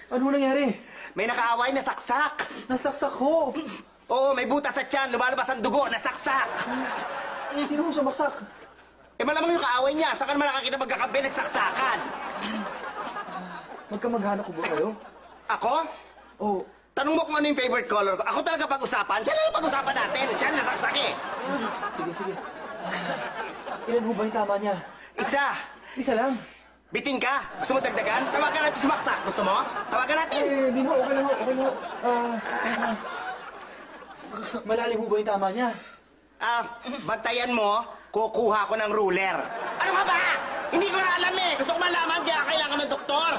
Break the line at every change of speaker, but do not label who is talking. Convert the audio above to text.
Ano nangyari?
May nakaaway na saksak.
Nasaksak ko.
Oo, may butas sa tiyan, lumalabas ang dugo, nasaksak.
Sino mo sumaksak?
Eh, malamang yung kaaway niya. Saan ka naman nakakita magkakampi, nagsaksakan?
Magkamag-anak ko ba kayo?
Ako?
Oh,
Tanong mo kung ano yung favorite color ko. Ako talaga pag-usapan. Siya lang pag-usapan natin. Siya nasaksak eh.
sige. Ilan ho ba yung tama niya?
Isa.
Isa lang.
Bitin ka. Gusto mo dagdagan? Tawagan natin sumaksak. Gusto mo? Tawagan natin.
Di ho, okay lang ho, okay lang ho. Malalim ho ba yung tama niya?
Bantayan mo, kukuha ko ng ruler. Ano ka ba? Hindi ko na alam eh. Gusto ko malaman kaya kailangan ng doktor.